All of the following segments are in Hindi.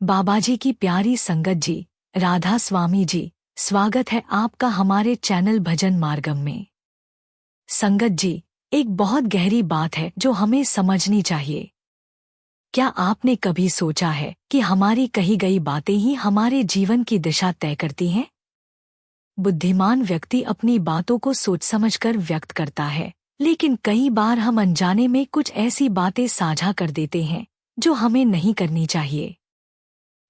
बाबाजी की प्यारी संगत जी, राधा स्वामी जी, स्वागत है आपका हमारे चैनल भजन मार्गम में। संगत जी, एक बहुत गहरी बात है जो हमें समझनी चाहिए। क्या आपने कभी सोचा है कि हमारी कही गई बातें ही हमारे जीवन की दिशा तय करती हैं? बुद्धिमान व्यक्ति अपनी बातों को सोच समझकर व्यक्त करता है, लेकिन कई बार हम अनजाने में कुछ ऐसी बातें साझा कर देते हैं जो हमें नहीं करनी चाहिए।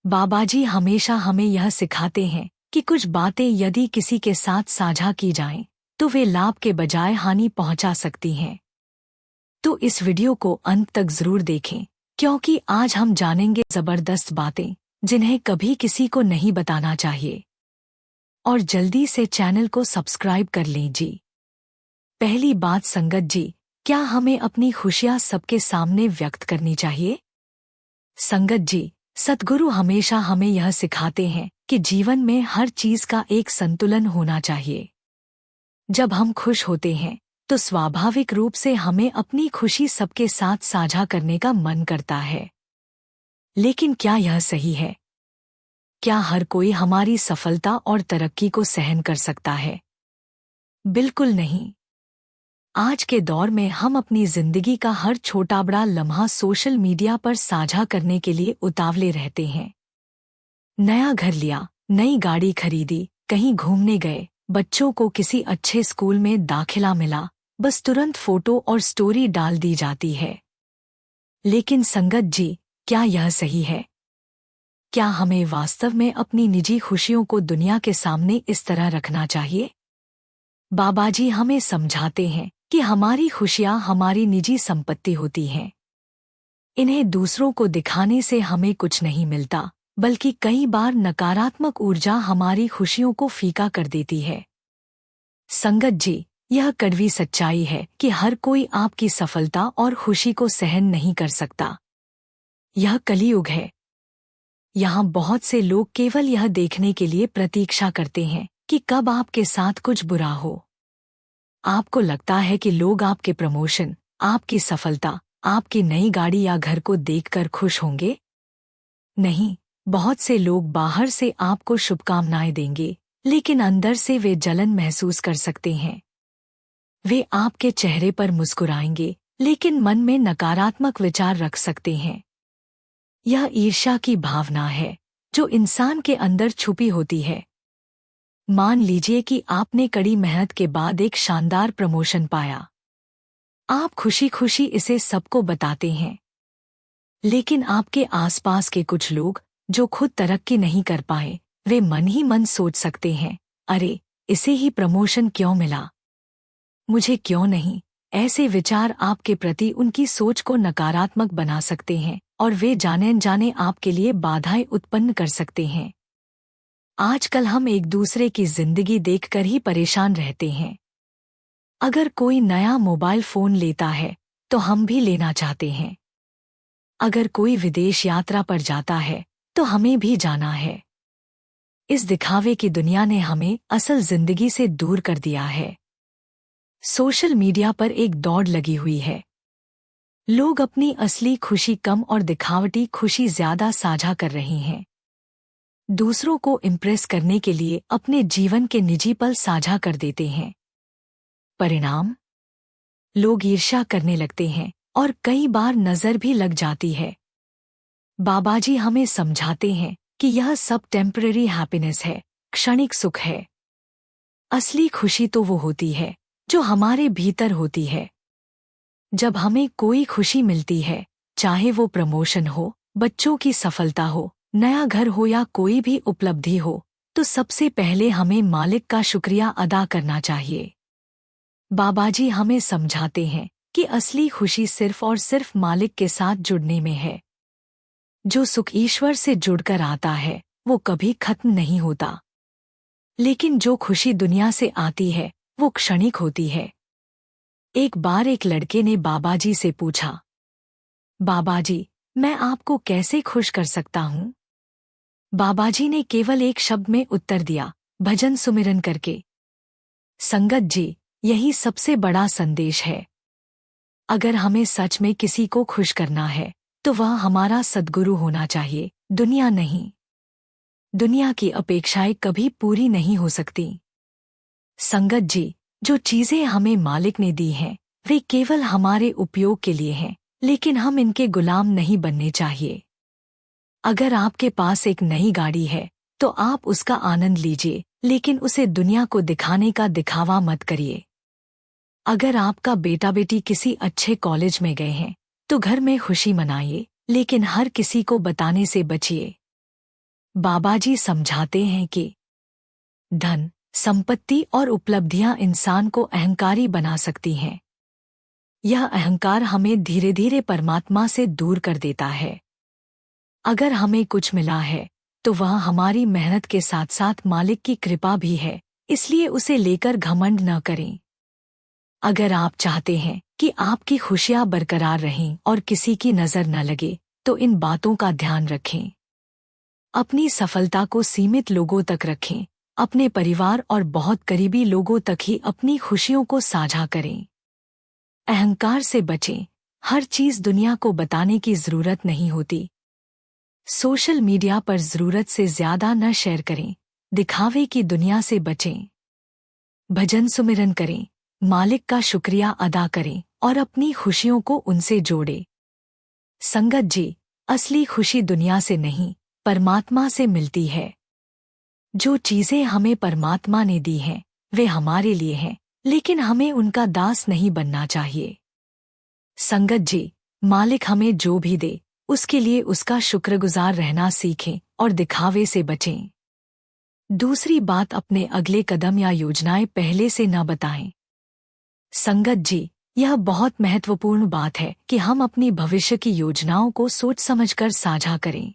बाबाजी हमेशा हमें यह सिखाते हैं कि कुछ बातें यदि किसी के साथ साझा की जाएं, तो वे लाभ के बजाय हानि पहुंचा सकती हैं। तो इस वीडियो को अंत तक जरूर देखें, क्योंकि आज हम जानेंगे जबरदस्त बातें जिन्हें कभी किसी को नहीं बताना चाहिए। और जल्दी से चैनल को सब्सक्राइब कर लें जी। पहली बात संगत जी, क्या हमें अपनी खुशियां सबके सामने व्यक्त करनी चाहिए? संगत जी, सद्गुरु हमेशा हमें यह सिखाते हैं कि जीवन में हर चीज का एक संतुलन होना चाहिए। जब हम खुश होते हैं तो स्वाभाविक रूप से हमें अपनी खुशी सबके साथ साझा करने का मन करता है। लेकिन क्या यह सही है? क्या हर कोई हमारी सफलता और तरक्की को सहन कर सकता है? बिल्कुल नहीं। आज के दौर में हम अपनी जिंदगी का हर छोटा बड़ा लम्हा सोशल मीडिया पर साझा करने के लिए उतावले रहते हैं। नया घर लिया, नई गाड़ी खरीदी, कहीं घूमने गए, बच्चों को किसी अच्छे स्कूल में दाखिला मिला, बस तुरंत फोटो और स्टोरी डाल दी जाती है। लेकिन संगत जी, क्या यह सही है? क्या हमें वास्तव में अपनी निजी खुशियों को दुनिया के सामने इस तरह रखना चाहिए? बाबाजी हमें समझाते हैं कि हमारी खुशियां हमारी निजी संपत्ति होती हैं। इन्हें दूसरों को दिखाने से हमें कुछ नहीं मिलता, बल्कि कई बार नकारात्मक ऊर्जा हमारी खुशियों को फीका कर देती है। संगत जी, यह कड़वी सच्चाई है कि हर कोई आपकी सफलता और खुशी को सहन नहीं कर सकता। यह कलियुग है। यहाँ बहुत से लोग केवल यह देखने के लिए प्रतीक्षा करते हैं कि कब आपके साथ कुछ बुरा हो। आपको लगता है कि लोग आपके प्रमोशन, आपकी सफलता, आपकी नई गाड़ी या घर को देखकर खुश होंगे? नहीं, बहुत से लोग बाहर से आपको शुभकामनाएं देंगे, लेकिन अंदर से वे जलन महसूस कर सकते हैं। वे आपके चेहरे पर मुस्कुराएंगे, लेकिन मन में नकारात्मक विचार रख सकते हैं। यह ईर्ष्या की भावना है जो इंसान के अंदर छुपी होती है। मान लीजिए कि आपने कड़ी मेहनत के बाद एक शानदार प्रमोशन पाया। आप खुशी खुशी इसे सबको बताते हैं, लेकिन आपके आसपास के कुछ लोग जो खुद तरक्की नहीं कर पाए, वे मन ही मन सोच सकते हैं, अरे इसे ही प्रमोशन क्यों मिला, मुझे क्यों नहीं। ऐसे विचार आपके प्रति उनकी सोच को नकारात्मक बना सकते हैं और वे जाने अनजाने आपके लिए बाधाएं उत्पन्न कर सकते हैं। आजकल हम एक दूसरे की जिंदगी देखकर ही परेशान रहते हैं। अगर कोई नया मोबाइल फोन लेता है तो हम भी लेना चाहते हैं। अगर कोई विदेश यात्रा पर जाता है तो हमें भी जाना है। इस दिखावे की दुनिया ने हमें असल जिंदगी से दूर कर दिया है। सोशल मीडिया पर एक दौड़ लगी हुई है। लोग अपनी असली खुशी कम और दिखावटी खुशी ज्यादा साझा कर रहे हैं। दूसरों को इम्प्रेस करने के लिए अपने जीवन के निजी पल साझा कर देते हैं। परिणाम? लोग ईर्ष्या करने लगते हैं और कई बार नजर भी लग जाती है। बाबाजी हमें समझाते हैं कि यह सब टेम्पररी हैप्पीनेस है, क्षणिक सुख है। असली खुशी तो वो होती है जो हमारे भीतर होती है। जब हमें कोई खुशी मिलती है, चाहे वो प्रमोशन हो, बच्चों की सफलता हो, नया घर हो या कोई भी उपलब्धि हो, तो सबसे पहले हमें मालिक का शुक्रिया अदा करना चाहिए। बाबाजी हमें समझाते हैं कि असली खुशी सिर्फ और सिर्फ मालिक के साथ जुड़ने में है। जो सुख ईश्वर से जुड़कर आता है वो कभी खत्म नहीं होता, लेकिन जो खुशी दुनिया से आती है वो क्षणिक होती है। एक बार एक लड़के ने बाबाजी से पूछा, बाबाजी, मैं आपको कैसे खुश कर सकता हूँ? बाबाजी ने केवल एक शब्द में उत्तर दिया, भजन सुमिरन करके। संगत जी, यही सबसे बड़ा संदेश है। अगर हमें सच में किसी को खुश करना है तो वह हमारा सद्गुरु होना चाहिए, दुनिया नहीं। दुनिया की अपेक्षाएं कभी पूरी नहीं हो सकती। संगत जी, जो चीजें हमें मालिक ने दी हैं, वे केवल हमारे उपयोग के लिए हैं, लेकिन हम इनके गुलाम नहीं बनने चाहिए। अगर आपके पास एक नई गाड़ी है तो आप उसका आनंद लीजिए, लेकिन उसे दुनिया को दिखाने का दिखावा मत करिए। अगर आपका बेटा बेटी किसी अच्छे कॉलेज में गए हैं तो घर में खुशी मनाइए, लेकिन हर किसी को बताने से बचिए। बाबा जी समझाते हैं कि धन, संपत्ति और उपलब्धियां इंसान को अहंकारी बना सकती हैं। यह अहंकार हमें धीरे धीरे परमात्मा से दूर कर देता है। अगर हमें कुछ मिला है तो वह हमारी मेहनत के साथ साथ मालिक की कृपा भी है, इसलिए उसे लेकर घमंड न करें। अगर आप चाहते हैं कि आपकी खुशियां बरकरार रहें और किसी की नजर न लगे, तो इन बातों का ध्यान रखें। अपनी सफलता को सीमित लोगों तक रखें, अपने परिवार और बहुत करीबी लोगों तक ही अपनी खुशियों को साझा करें। अहंकार से बचें, हर चीज दुनिया को बताने की जरूरत नहीं होती। सोशल मीडिया पर जरूरत से ज्यादा न शेयर करें, दिखावे की दुनिया से बचें। भजन सुमिरन करें, मालिक का शुक्रिया अदा करें और अपनी खुशियों को उनसे जोड़ें। संगत जी, असली खुशी दुनिया से नहीं, परमात्मा से मिलती है। जो चीजें हमें परमात्मा ने दी हैं, वे हमारे लिए हैं, लेकिन हमें उनका दास नहीं बनना चाहिए। संगत जी, मालिक हमें जो भी दे, उसके लिए उसका शुक्रगुजार रहना सीखें और दिखावे से बचें। दूसरी बात, अपने अगले कदम या योजनाएं पहले से न बताएं। संगत जी, यह बहुत महत्वपूर्ण बात है कि हम अपनी भविष्य की योजनाओं को सोच समझकर साझा करें।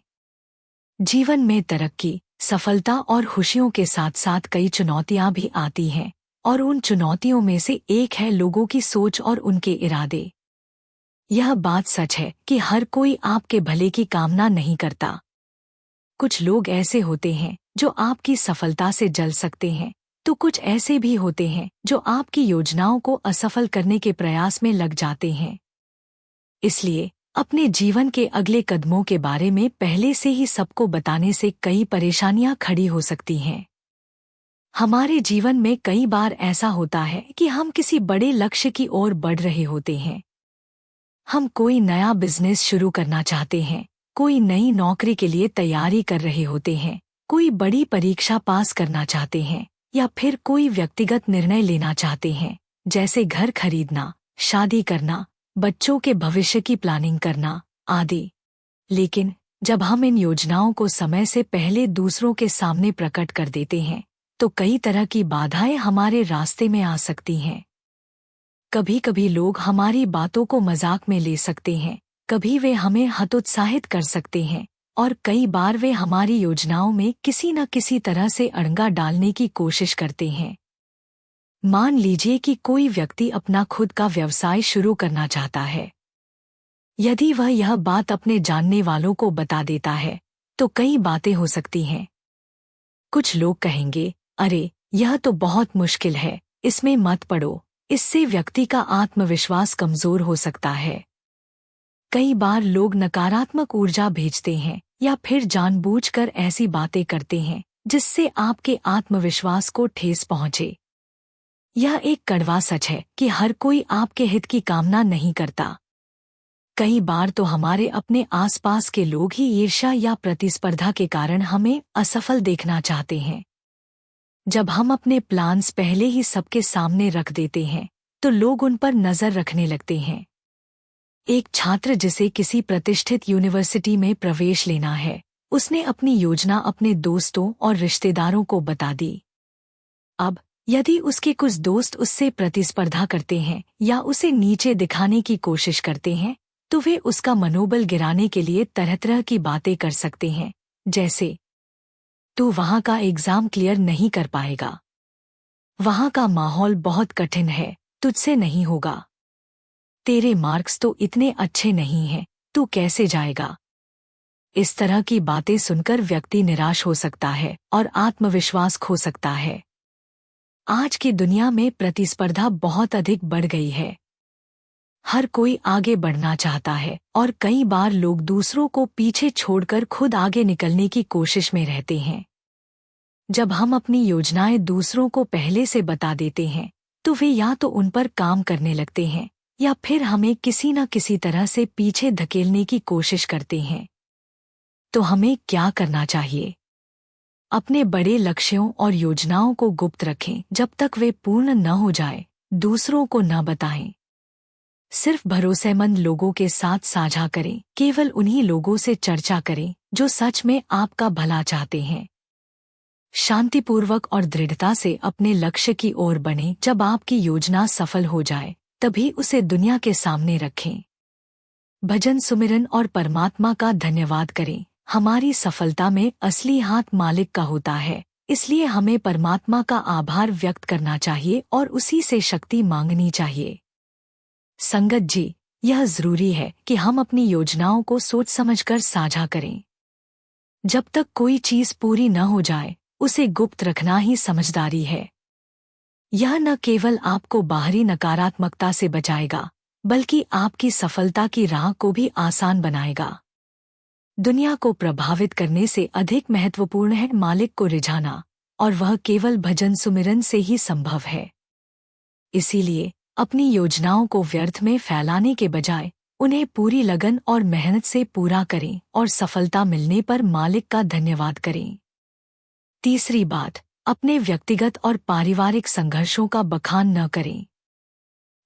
जीवन में तरक्की, सफलता और खुशियों के साथ साथ कई चुनौतियां भी आती हैं, और उन चुनौतियों में से एक है लोगों की सोच और उनके इरादे। यह बात सच है कि हर कोई आपके भले की कामना नहीं करता। कुछ लोग ऐसे होते हैं जो आपकी सफलता से जल सकते हैं, तो कुछ ऐसे भी होते हैं जो आपकी योजनाओं को असफल करने के प्रयास में लग जाते हैं। इसलिए अपने जीवन के अगले कदमों के बारे में पहले से ही सबको बताने से कई परेशानियां खड़ी हो सकती हैं। हमारे जीवन में कई बार ऐसा होता है कि हम किसी बड़े लक्ष्य की ओर बढ़ रहे होते हैं। हम कोई नया बिजनेस शुरू करना चाहते हैं, कोई नई नौकरी के लिए तैयारी कर रहे होते हैं, कोई बड़ी परीक्षा पास करना चाहते हैं, या फिर कोई व्यक्तिगत निर्णय लेना चाहते हैं, जैसे घर खरीदना, शादी करना, बच्चों के भविष्य की प्लानिंग करना आदि। लेकिन जब हम इन योजनाओं को समय से पहले दूसरों के सामने प्रकट कर देते हैं, तो कई तरह की बाधाएं हमारे रास्ते में आ सकती हैं। कभी कभी लोग हमारी बातों को मजाक में ले सकते हैं, कभी वे हमें हतोत्साहित कर सकते हैं, और कई बार वे हमारी योजनाओं में किसी न किसी तरह से अड़ंगा डालने की कोशिश करते हैं। मान लीजिए कि कोई व्यक्ति अपना खुद का व्यवसाय शुरू करना चाहता है। यदि वह यह बात अपने जानने वालों को बता देता है, तो कई बातें हो सकती हैं। कुछ लोग कहेंगे, अरे यह तो बहुत मुश्किल है, इसमें मत पड़ो, इससे व्यक्ति का आत्मविश्वास कमजोर हो सकता है। कई बार लोग नकारात्मक ऊर्जा भेजते हैं या फिर जानबूझकर ऐसी बातें करते हैं जिससे आपके आत्मविश्वास को ठेस पहुंचे। यह एक कड़वा सच है कि हर कोई आपके हित की कामना नहीं करता। कई बार तो हमारे अपने आसपास के लोग ही ईर्ष्या या प्रतिस्पर्धा के कारण हमें असफल देखना चाहते हैं। जब हम अपने प्लान्स पहले ही सबके सामने रख देते हैं, तो लोग उन पर नजर रखने लगते हैं। एक छात्र जिसे किसी प्रतिष्ठित यूनिवर्सिटी में प्रवेश लेना है, उसने अपनी योजना अपने दोस्तों और रिश्तेदारों को बता दी। अब यदि उसके कुछ दोस्त उससे प्रतिस्पर्धा करते हैं या उसे नीचे दिखाने की कोशिश करते हैं, तो वे उसका मनोबल गिराने के लिए तरह तरह की बातें कर सकते हैं, जैसे तू वहां का एग्जाम क्लियर नहीं कर पाएगा, वहां का माहौल बहुत कठिन है, तुझसे नहीं होगा, तेरे मार्क्स तो इतने अच्छे नहीं हैं, तू कैसे जाएगा। इस तरह की बातें सुनकर व्यक्ति निराश हो सकता है और आत्मविश्वास खो सकता है। आज की दुनिया में प्रतिस्पर्धा बहुत अधिक बढ़ गई है। हर कोई आगे बढ़ना चाहता है और कई बार लोग दूसरों को पीछे छोड़कर खुद आगे निकलने की कोशिश में रहते हैं। जब हम अपनी योजनाएं दूसरों को पहले से बता देते हैं तो वे या तो उन पर काम करने लगते हैं या फिर हमें किसी न किसी तरह से पीछे धकेलने की कोशिश करते हैं। तो हमें क्या करना चाहिए? अपने बड़े लक्ष्यों और योजनाओं को गुप्त रखें जब तक वे पूर्ण न हो जाए। दूसरों को न बताएं। सिर्फ भरोसेमंद लोगों के साथ साझा करें। केवल उन्हीं लोगों से चर्चा करें जो सच में आपका भला चाहते हैं। शांतिपूर्वक और दृढ़ता से अपने लक्ष्य की ओर बढ़ें। जब आपकी योजना सफल हो जाए तभी उसे दुनिया के सामने रखें। भजन, सुमिरन और परमात्मा का धन्यवाद करें। हमारी सफलता में असली हाथ मालिक का होता है, इसलिए हमें परमात्मा का आभार व्यक्त करना चाहिए और उसी से शक्ति मांगनी चाहिए। संगत जी, यह जरूरी है कि हम अपनी योजनाओं को सोच समझकर साझा करें। जब तक कोई चीज पूरी न हो जाए उसे गुप्त रखना ही समझदारी है। यह न केवल आपको बाहरी नकारात्मकता से बचाएगा बल्कि आपकी सफलता की राह को भी आसान बनाएगा। दुनिया को प्रभावित करने से अधिक महत्वपूर्ण है मालिक को रिझाना, और वह केवल भजन सुमिरन से ही संभव है। इसीलिए अपनी योजनाओं को व्यर्थ में फैलाने के बजाय उन्हें पूरी लगन और मेहनत से पूरा करें और सफलता मिलने पर मालिक का धन्यवाद करें। तीसरी बात, अपने व्यक्तिगत और पारिवारिक संघर्षों का बखान न करें।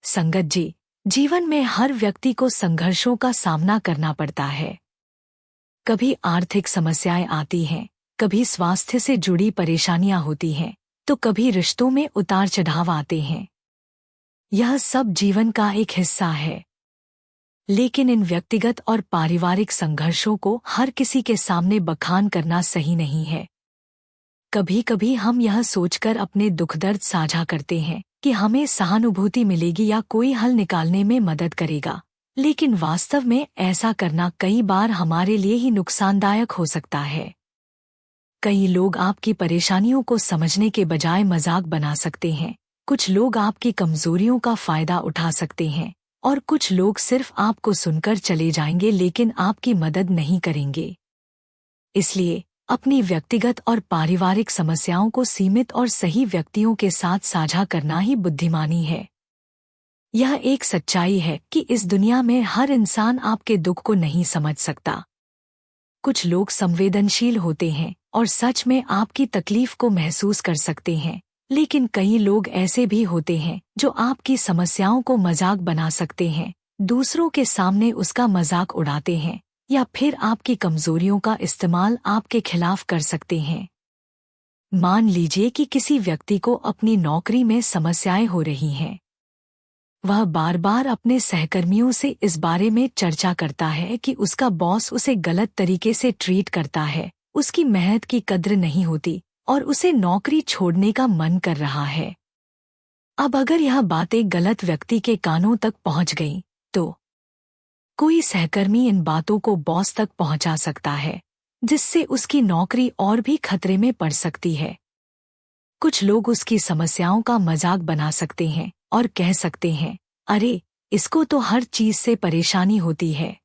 संगत जी, जीवन में हर व्यक्ति को संघर्षों का सामना करना पड़ता है। कभी आर्थिक समस्याएं आती हैं, कभी स्वास्थ्य से जुड़ी परेशानियां होती हैं, तो कभी रिश्तों में उतार चढ़ाव आते हैं। यह सब जीवन का एक हिस्सा है। लेकिन इन व्यक्तिगत और पारिवारिक संघर्षों को हर किसी के सामने बखान करना सही नहीं है। कभी कभी हम यह सोचकर अपने दुख दर्द साझा करते हैं कि हमें सहानुभूति मिलेगी या कोई हल निकालने में मदद करेगा, लेकिन वास्तव में ऐसा करना कई बार हमारे लिए ही नुकसानदायक हो सकता है। कई लोग आपकी परेशानियों को समझने के बजाय मजाक बना सकते हैं, कुछ लोग आपकी कमजोरियों का फायदा उठा सकते हैं और कुछ लोग सिर्फ आपको सुनकर चले जाएंगे लेकिन आपकी मदद नहीं करेंगे। इसलिए अपनी व्यक्तिगत और पारिवारिक समस्याओं को सीमित और सही व्यक्तियों के साथ साझा करना ही बुद्धिमानी है। यह एक सच्चाई है कि इस दुनिया में हर इंसान आपके दुख को नहीं समझ सकता। कुछ लोग संवेदनशील होते हैं और सच में आपकी तकलीफ को महसूस कर सकते हैं, लेकिन कई लोग ऐसे भी होते हैं जो आपकी समस्याओं को मजाक बना सकते हैं, दूसरों के सामने उसका मजाक उड़ाते हैं या फिर आपकी कमजोरियों का इस्तेमाल आपके खिलाफ कर सकते हैं। मान लीजिए कि किसी व्यक्ति को अपनी नौकरी में समस्याएं हो रही हैं। वह बार बार अपने सहकर्मियों से इस बारे में चर्चा करता है कि उसका बॉस उसे गलत तरीके से ट्रीट करता है, उसकी मेहनत की कद्र नहीं होती और उसे नौकरी छोड़ने का मन कर रहा है। अब अगर यह बातें गलत व्यक्ति के कानों तक पहुंच गईं, तो कोई सहकर्मी इन बातों को बॉस तक पहुंचा सकता है, जिससे उसकी नौकरी और भी खतरे में पड़ सकती है। कुछ लोग उसकी समस्याओं का मजाक बना सकते हैं और कह सकते हैं, अरे, इसको तो हर चीज से परेशानी होती है।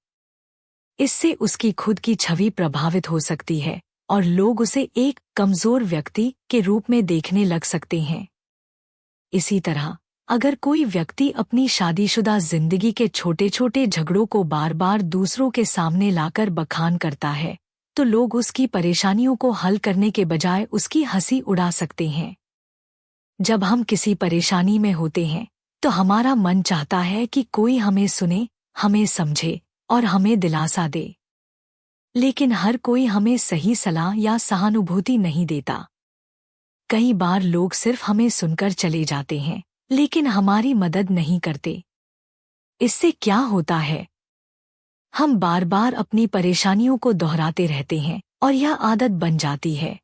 इससे उसकी खुद की छवि प्रभावित हो सकती है और लोग उसे एक कमजोर व्यक्ति के रूप में देखने लग सकते हैं। इसी तरह अगर कोई व्यक्ति अपनी शादीशुदा जिंदगी के छोटे छोटे झगड़ों को बार बार दूसरों के सामने लाकर बखान करता है, तो लोग उसकी परेशानियों को हल करने के बजाय उसकी हंसी उड़ा सकते हैं। जब हम किसी परेशानी में होते हैं तो हमारा मन चाहता है कि कोई हमें सुने, हमें समझे और हमें दिलासा दे। लेकिन हर कोई हमें सही सलाह या सहानुभूति नहीं देता। कई बार लोग सिर्फ हमें सुनकर चले जाते हैं, लेकिन हमारी मदद नहीं करते। इससे क्या होता है? हम बार बार अपनी परेशानियों को दोहराते रहते हैं और यह आदत बन जाती है।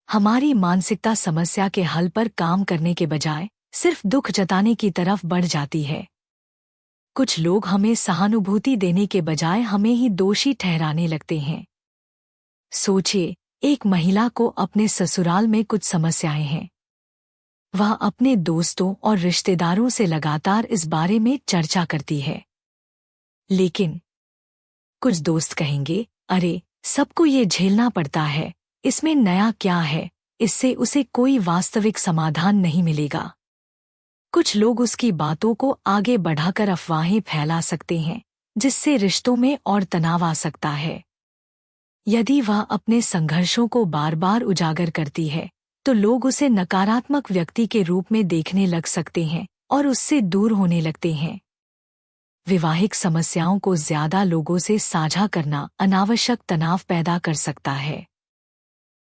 हमारी मानसिकता समस्या के हल पर काम करने के बजाय सिर्फ दुख जताने की तरफ बढ़ जाती है। कुछ लोग हमें सहानुभूति देने के बजाय हमें ही दोषी ठहराने लगते हैं। सोचिए, एक महिला को अपने ससुराल में कुछ समस्याएं हैं। वह अपने दोस्तों और रिश्तेदारों से लगातार इस बारे में चर्चा करती है। लेकिन कुछ दोस्त कहेंगे, अरे सबको ये झेलना पड़ता है, इसमें नया क्या है, इससे उसे कोई वास्तविक समाधान नहीं मिलेगा। कुछ लोग उसकी बातों को आगे बढ़ाकर अफवाहें फैला सकते हैं, जिससे रिश्तों में और तनाव आ सकता है। यदि वह अपने संघर्षों को बार बार उजागर करती है, तो लोग उसे नकारात्मक व्यक्ति के रूप में देखने लग सकते हैं और उससे दूर होने लगते हैं। वैवाहिक समस्याओं को ज्यादा लोगों से साझा करना अनावश्यक तनाव पैदा कर सकता है।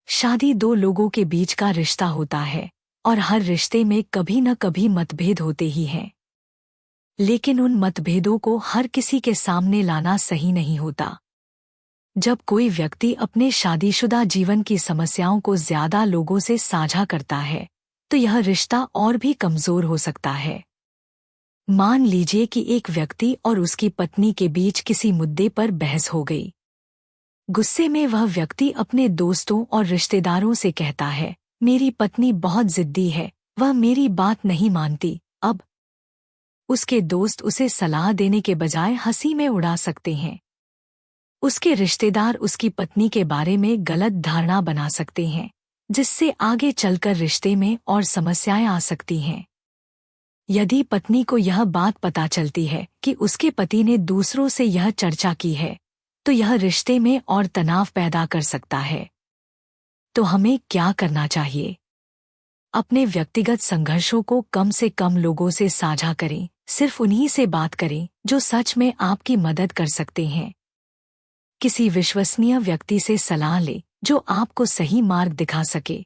शादी दो लोगों के बीच का रिश्ता होता है और हर रिश्ते में कभी न कभी मतभेद होते ही हैं। लेकिन उन मतभेदों को हर किसी के सामने लाना सही नहीं होता। जब कोई व्यक्ति अपने शादीशुदा जीवन की समस्याओं को ज्यादा लोगों से साझा करता है, तो यह रिश्ता और भी कमजोर हो सकता है। मान लीजिए कि एक व्यक्ति और उसकी पत्नी के बीच किसी मुद्दे पर बहस हो गई। गुस्से में वह व्यक्ति अपने दोस्तों और रिश्तेदारों से कहता है, मेरी पत्नी बहुत जिद्दी है, वह मेरी बात नहीं मानती। अब उसके दोस्त उसे सलाह देने के बजाय हंसी में उड़ा सकते हैं। उसके रिश्तेदार उसकी पत्नी के बारे में गलत धारणा बना सकते हैं, जिससे आगे चलकर रिश्ते में और समस्याएं आ सकती हैं। यदि पत्नी को यह बात पता चलती है कि उसके पति ने दूसरों से यह चर्चा की है, तो यह रिश्ते में और तनाव पैदा कर सकता है। तो हमें क्या करना चाहिए? अपने व्यक्तिगत संघर्षों को कम से कम लोगों से साझा करें, सिर्फ उन्हीं से बात करें जो सच में आपकी मदद कर सकते हैं। किसी विश्वसनीय व्यक्ति से सलाह लें जो आपको सही मार्ग दिखा सके।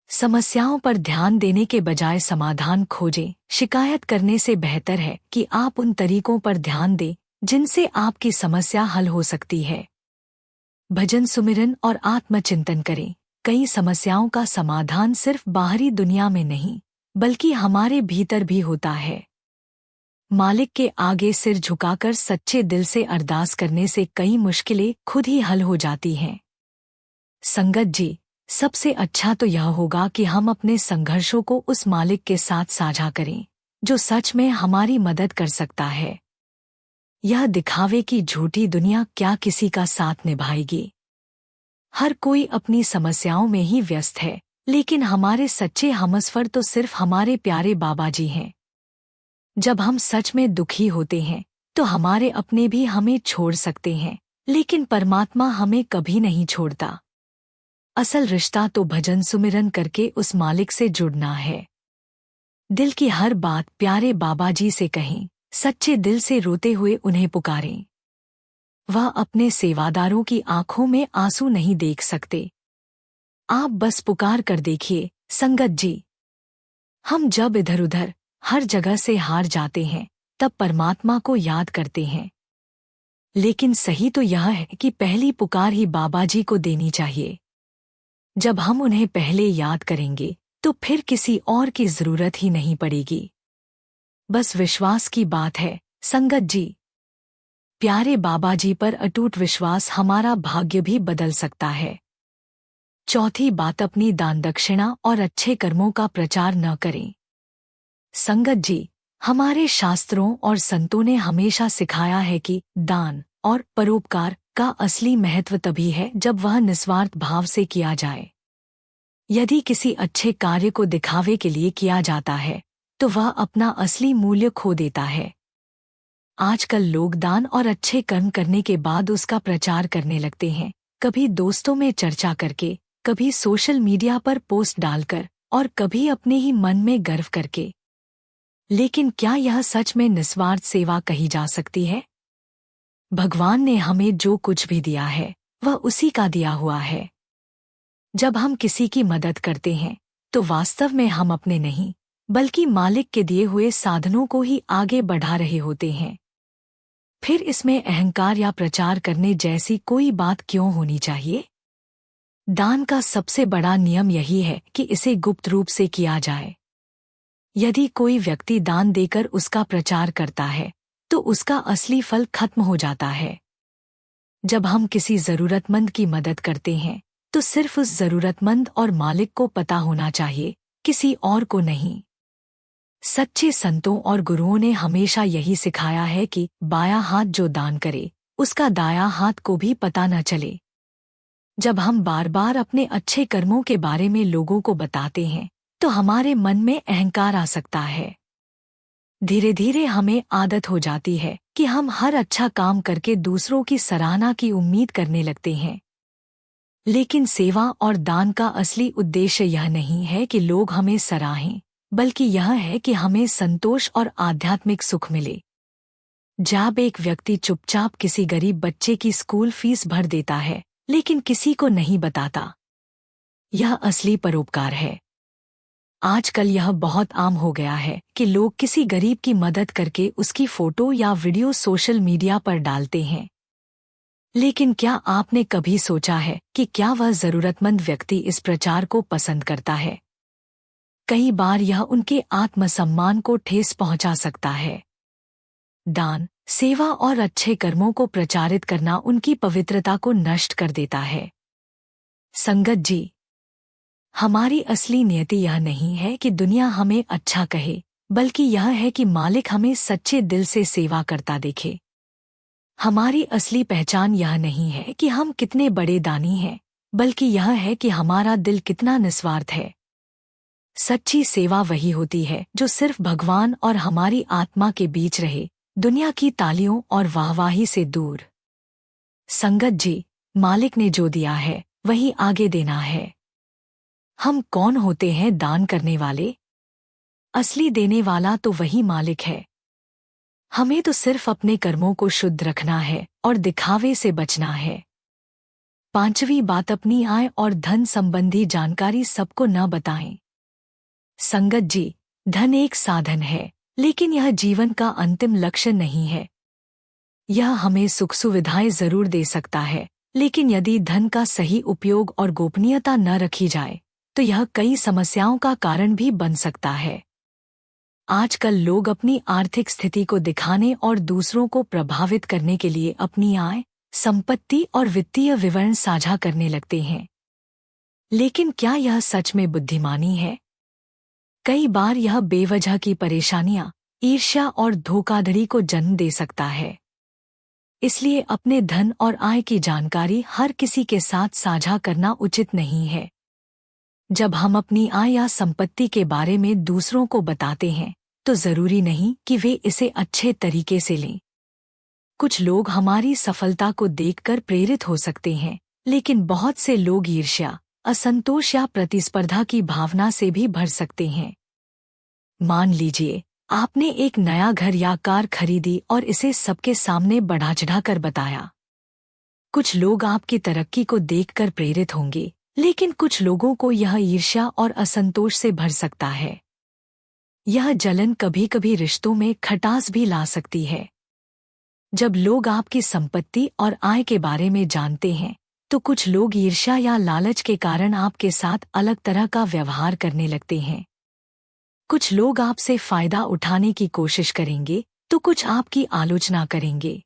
समस्याओं पर ध्यान देने के बजाय समाधान खोजें। शिकायत करने से बेहतर है कि आप उन तरीकों पर ध्यान दें जिनसे आपकी समस्या हल हो सकती है। भजन सुमिरन और आत्मचिंतन करें। कई समस्याओं का समाधान सिर्फ बाहरी दुनिया में नहीं, बल्कि हमारे भीतर भी होता है। मालिक के आगे सिर झुकाकर सच्चे दिल से अरदास करने से कई मुश्किलें खुद ही हल हो जाती हैं। संगत जी, सबसे अच्छा तो यह होगा कि हम अपने संघर्षों को उस मालिक के साथ साझा करें, जो सच में हमारी मदद कर सकता है। यह दिखावे की झूठी दुनिया क्या किसी का साथ निभाएगी? हर कोई अपनी समस्याओं में ही व्यस्त है, लेकिन हमारे सच्चे हमसफर तो सिर्फ हमारे प्यारे बाबा जी हैं। जब हम सच में दुखी होते हैं, तो हमारे अपने भी हमें छोड़ सकते हैं, लेकिन परमात्मा हमें कभी नहीं छोड़ता। असल रिश्ता तो भजन सुमिरन करके उस मालिक से जुड़ना है। दिल की हर बात प्यारे बाबा जी से कहें, सच्चे दिल से रोते हुए उन्हें पुकारें। वह अपने सेवादारों की आंखों में आंसू नहीं देख सकते। आप बस पुकार कर देखिए। संगत जी, हम जब इधर उधर हर जगह से हार जाते हैं, तब परमात्मा को याद करते हैं। लेकिन सही तो यह है कि पहली पुकार ही बाबा जी को देनी चाहिए। जब हम उन्हें पहले याद करेंगे, तो फिर किसी और की जरूरत ही नहीं पड़ेगी। बस विश्वास की बात है। संगत जी, प्यारे बाबा जी पर अटूट विश्वास हमारा भाग्य भी बदल सकता है। चौथी बात, अपनी दान दक्षिणा और अच्छे कर्मों का प्रचार न करें। संगत जी, हमारे शास्त्रों और संतों ने हमेशा सिखाया है कि दान और परोपकार का असली महत्व तभी है जब वह निस्वार्थ भाव से किया जाए। यदि किसी अच्छे कार्य को दिखावे के लिए किया जाता है, तो वह अपना असली मूल्य खो देता है। आजकल लोग दान और अच्छे कर्म करने के बाद उसका प्रचार करने लगते हैं, कभी दोस्तों में चर्चा करके, कभी सोशल मीडिया पर पोस्ट डालकर और कभी अपने ही मन में गर्व करके। लेकिन क्या यह सच में निस्वार्थ सेवा कही जा सकती है? भगवान ने हमें जो कुछ भी दिया है, वह उसी का दिया हुआ है। जब हम किसी की मदद करते हैं, तो वास्तव में हम अपने नहीं, बल्कि मालिक के दिए हुए साधनों को ही आगे बढ़ा रहे होते हैं। फिर इसमें अहंकार या प्रचार करने जैसी कोई बात क्यों होनी चाहिए? दान का सबसे बड़ा नियम यही है कि इसे गुप्त रूप से किया जाए। यदि कोई व्यक्ति दान देकर उसका प्रचार करता है, तो उसका असली फल खत्म हो जाता है। जब हम किसी जरूरतमंद की मदद करते हैं, तो सिर्फ उस जरूरतमंद और मालिक को पता होना चाहिए किसी और को नहीं। सच्चे संतों और गुरुओं ने हमेशा यही सिखाया है कि बायां हाथ जो दान करे उसका दायां हाथ को भी पता न चले। जब हम बार बार अपने अच्छे कर्मों के बारे में लोगों को बताते हैं तो हमारे मन में अहंकार आ सकता है। धीरे धीरे हमें आदत हो जाती है कि हम हर अच्छा काम करके दूसरों की सराहना की उम्मीद करने लगते हैं। लेकिन सेवा और दान का असली उद्देश्य यह नहीं है कि लोग हमें सराहें, बल्कि यह है कि हमें संतोष और आध्यात्मिक सुख मिले। जब एक व्यक्ति चुपचाप किसी गरीब बच्चे की स्कूल फीस भर देता है लेकिन किसी को नहीं बताता, यह असली परोपकार है। आजकल यह बहुत आम हो गया है कि लोग किसी गरीब की मदद करके उसकी फोटो या वीडियो सोशल मीडिया पर डालते हैं। लेकिन क्या आपने कभी सोचा है कि क्या वह जरूरतमंद व्यक्ति इस प्रचार को पसंद करता है? कई बार यह उनके आत्मसम्मान को ठेस पहुंचा सकता है। दान, सेवा और अच्छे कर्मों को प्रचारित करना उनकी पवित्रता को नष्ट कर देता है। संगत जी, हमारी असली नियति यह नहीं है कि दुनिया हमें अच्छा कहे, बल्कि यह है कि मालिक हमें सच्चे दिल से सेवा करता देखे। हमारी असली पहचान यह नहीं है कि हम कितने बड़े दानी हैं, बल्कि यह है कि हमारा दिल कितना निस्वार्थ है। सच्ची सेवा वही होती है जो सिर्फ भगवान और हमारी आत्मा के बीच रहे, दुनिया की तालियों और वाहवाही से दूर। संगत जी, मालिक ने जो दिया है वही आगे देना है। हम कौन होते हैं दान करने वाले? असली देने वाला तो वही मालिक है। हमें तो सिर्फ अपने कर्मों को शुद्ध रखना है और दिखावे से बचना है। पांचवी बात, अपनी आय और धन संबंधी जानकारी सबको न बताएं। संगत जी, धन एक साधन है, लेकिन यह जीवन का अंतिम लक्ष्य नहीं है। यह हमें सुख सुविधाएं जरूर दे सकता है, लेकिन यदि धन का सही उपयोग और गोपनीयता न रखी जाए तो यह कई समस्याओं का कारण भी बन सकता है। आजकल लोग अपनी आर्थिक स्थिति को दिखाने और दूसरों को प्रभावित करने के लिए अपनी आय, संपत्ति और वित्तीय विवरण साझा करने लगते हैं। लेकिन क्या यह सच में बुद्धिमानी है? कई बार यह बेवजह की परेशानियां, ईर्ष्या और धोखाधड़ी को जन्म दे सकता है। इसलिए अपने धन और आय की जानकारी हर किसी के साथ साझा करना उचित नहीं है। जब हम अपनी आय या संपत्ति के बारे में दूसरों को बताते हैं तो जरूरी नहीं कि वे इसे अच्छे तरीके से लें। कुछ लोग हमारी सफलता को देखकर प्रेरित हो सकते हैं, लेकिन बहुत से लोग ईर्ष्या, असंतोष या प्रतिस्पर्धा की भावना से भी भर सकते हैं। मान लीजिए आपने एक नया घर या कार खरीदी और इसे सबके सामने बढ़ा चढ़ाकर बताया। कुछ लोग आपकी तरक्की को देखकर प्रेरित होंगे, लेकिन कुछ लोगों को यह ईर्ष्या और असंतोष से भर सकता है। यह जलन कभी कभी रिश्तों में खटास भी ला सकती है। जब लोग आपकी संपत्ति और आय के बारे में जानते हैं तो कुछ लोग ईर्ष्या या लालच के कारण आपके साथ अलग तरह का व्यवहार करने लगते हैं। कुछ लोग आपसे फायदा उठाने की कोशिश करेंगे तो कुछ आपकी आलोचना करेंगे।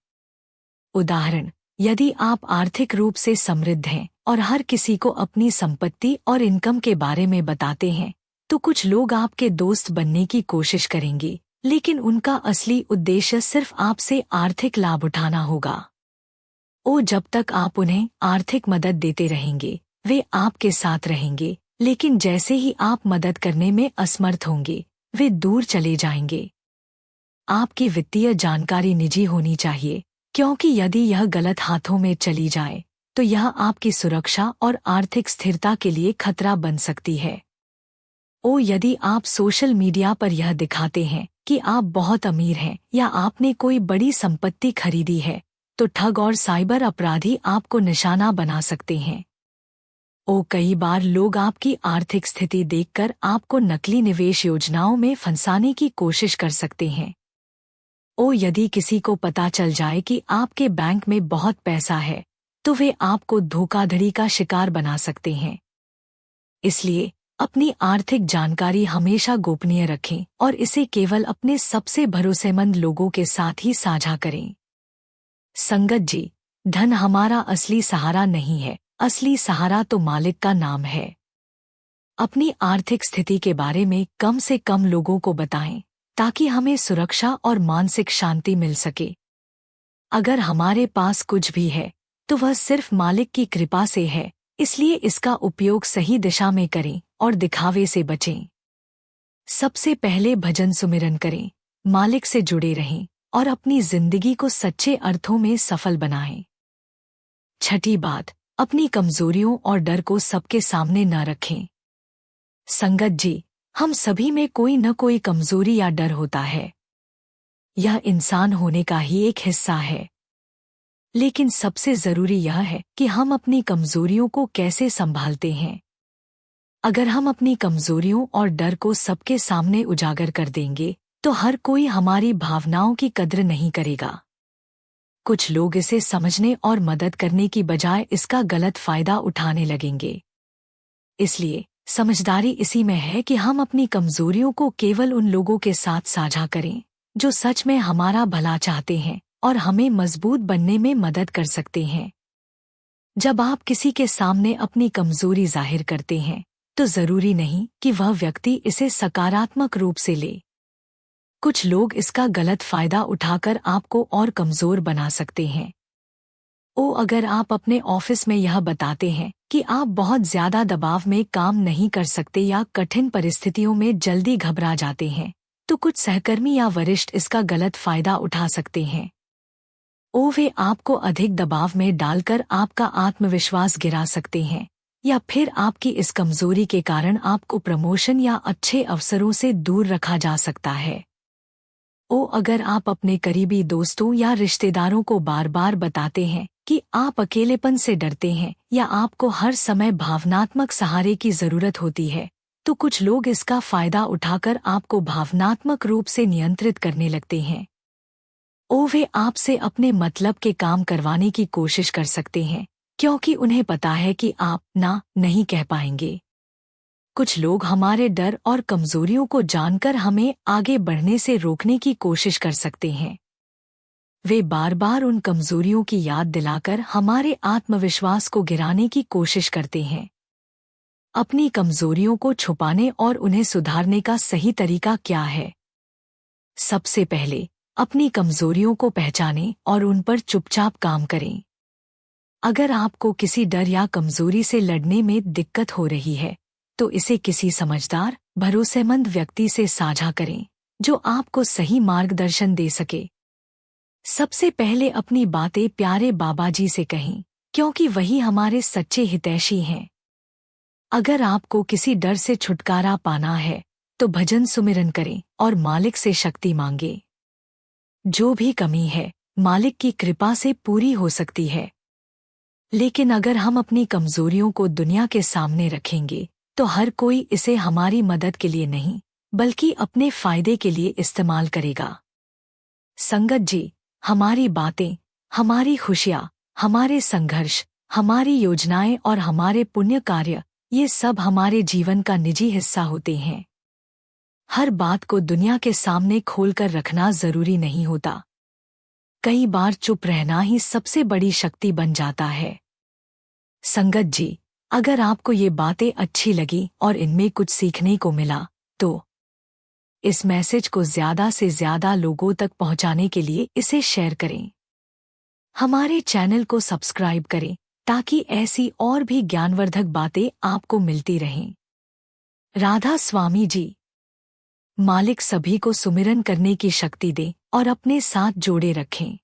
उदाहरण, यदि आप आर्थिक रूप से समृद्ध हैं और हर किसी को अपनी संपत्ति और इनकम के बारे में बताते हैं तो कुछ लोग आपके दोस्त बनने की कोशिश करेंगे, लेकिन उनका असली उद्देश्य सिर्फ आपसे आर्थिक लाभ उठाना होगा। जब तक आप उन्हें आर्थिक मदद देते रहेंगे वे आपके साथ रहेंगे, लेकिन जैसे ही आप मदद करने में असमर्थ होंगे वे दूर चले जाएंगे। आपकी वित्तीय जानकारी निजी होनी चाहिए, क्योंकि यदि यह गलत हाथों में चली जाए तो यह आपकी सुरक्षा और आर्थिक स्थिरता के लिए खतरा बन सकती है। यदि आप सोशल मीडिया पर यह दिखाते हैं कि आप बहुत अमीर हैं या आपने कोई बड़ी संपत्ति खरीदी है तो ठग और साइबर अपराधी आपको निशाना बना सकते हैं। कई बार लोग आपकी आर्थिक स्थिति देखकर आपको नकली निवेश योजनाओं में फंसाने की कोशिश कर सकते हैं। यदि किसी को पता चल जाए कि आपके बैंक में बहुत पैसा है तो वे आपको धोखाधड़ी का शिकार बना सकते हैं। इसलिए अपनी आर्थिक जानकारी हमेशा गोपनीय रखें और इसे केवल अपने सबसे भरोसेमंद लोगों के साथ ही साझा करें। संगत जी, धन हमारा असली सहारा नहीं है, असली सहारा तो मालिक का नाम है। अपनी आर्थिक स्थिति के बारे में कम से कम लोगों को बताएं, ताकि हमें सुरक्षा और मानसिक शांति मिल सके। अगर हमारे पास कुछ भी है तो वह सिर्फ मालिक की कृपा से है, इसलिए इसका उपयोग सही दिशा में करें और दिखावे से बचें। सबसे पहले भजन सुमिरन करें, मालिक से जुड़े रहें और अपनी जिंदगी को सच्चे अर्थों में सफल बनाएं। छठी बात, अपनी कमजोरियों और डर को सबके सामने न रखें। संगत जी, हम सभी में कोई न कोई कमजोरी या डर होता है। यह इंसान होने का ही एक हिस्सा है। लेकिन सबसे जरूरी यह है कि हम अपनी कमजोरियों को कैसे संभालते हैं। अगर हम अपनी कमजोरियों और डर को सबके सामने उजागर कर देंगे तो हर कोई हमारी भावनाओं की कद्र नहीं करेगा। कुछ लोग इसे समझने और मदद करने की बजाय इसका गलत फायदा उठाने लगेंगे। इसलिए समझदारी इसी में है कि हम अपनी कमजोरियों को केवल उन लोगों के साथ साझा करें जो सच में हमारा भला चाहते हैं और हमें मजबूत बनने में मदद कर सकते हैं। जब आप किसी के सामने अपनी कमजोरी जाहिर करते हैं तो जरूरी नहीं कि वह व्यक्ति इसे सकारात्मक रूप से ले। कुछ लोग इसका गलत फायदा उठाकर आपको और कमजोर बना सकते हैं। अगर आप अपने ऑफिस में यह बताते हैं कि आप बहुत ज्यादा दबाव में काम नहीं कर सकते या कठिन परिस्थितियों में जल्दी घबरा जाते हैं, तो कुछ सहकर्मी या वरिष्ठ इसका गलत फायदा उठा सकते हैं। वे आपको अधिक दबाव में डालकर आपका आत्मविश्वास गिरा सकते हैं या फिर आपकी इस कमजोरी के कारण आपको प्रमोशन या अच्छे अवसरों से दूर रखा जा सकता है। अगर आप अपने करीबी दोस्तों या रिश्तेदारों को बार बार बताते हैं कि आप अकेलेपन से डरते हैं या आपको हर समय भावनात्मक सहारे की जरूरत होती है, तो कुछ लोग इसका फायदा उठाकर आपको भावनात्मक रूप से नियंत्रित करने लगते हैं। वे आपसे अपने मतलब के काम करवाने की कोशिश कर सकते हैं, क्योंकि उन्हें पता है कि आप ना नहीं कह पाएंगे। कुछ लोग हमारे डर और कमजोरियों को जानकर हमें आगे बढ़ने से रोकने की कोशिश कर सकते हैं। वे बार बार उन कमजोरियों की याद दिलाकर हमारे आत्मविश्वास को गिराने की कोशिश करते हैं। अपनी कमजोरियों को छुपाने और उन्हें सुधारने का सही तरीका क्या है? सबसे पहले अपनी कमजोरियों को पहचानें और उन पर चुपचाप काम करें। अगर आपको किसी डर या कमजोरी से लड़ने में दिक्कत हो रही है, तो इसे किसी समझदार, भरोसेमंद व्यक्ति से साझा करें, जो आपको सही मार्गदर्शन दे सके। सबसे पहले अपनी बातें प्यारे बाबा जी से कहें, क्योंकि वही हमारे सच्चे हितैषी हैं। अगर आपको किसी डर से छुटकारा पाना है, तो भजन सुमिरन करें और मालिक से शक्ति मांगे। जो भी कमी है, मालिक की कृपा से पूरी हो सकती है। लेकिन अगर हम अपनी कमजोरियों को दुनिया के सामने रखेंगे, तो हर कोई इसे हमारी मदद के लिए नहीं, बल्कि अपने फायदे के लिए इस्तेमाल करेगा। संगत जी, हमारी बातें, हमारी खुशियाँ, हमारे संघर्ष, हमारी योजनाएं और हमारे पुण्य कार्य, ये सब हमारे जीवन का निजी हिस्सा होते हैं। हर बात को दुनिया के सामने खोलकर रखना जरूरी नहीं होता। कई बार चुप रहना ही सबसे बड़ी शक्ति बन जाता है। संगत जी, अगर आपको ये बातें अच्छी लगी और इनमें कुछ सीखने को मिला, तो इस मैसेज को ज्यादा से ज्यादा लोगों तक पहुंचाने के लिए इसे शेयर करें। हमारे चैनल को सब्सक्राइब करें, ताकि ऐसी और भी ज्ञानवर्धक बातें आपको मिलती रहें। राधा स्वामी जी। मालिक सभी को सुमिरन करने की शक्ति दे और अपने साथ जोड़े रखें।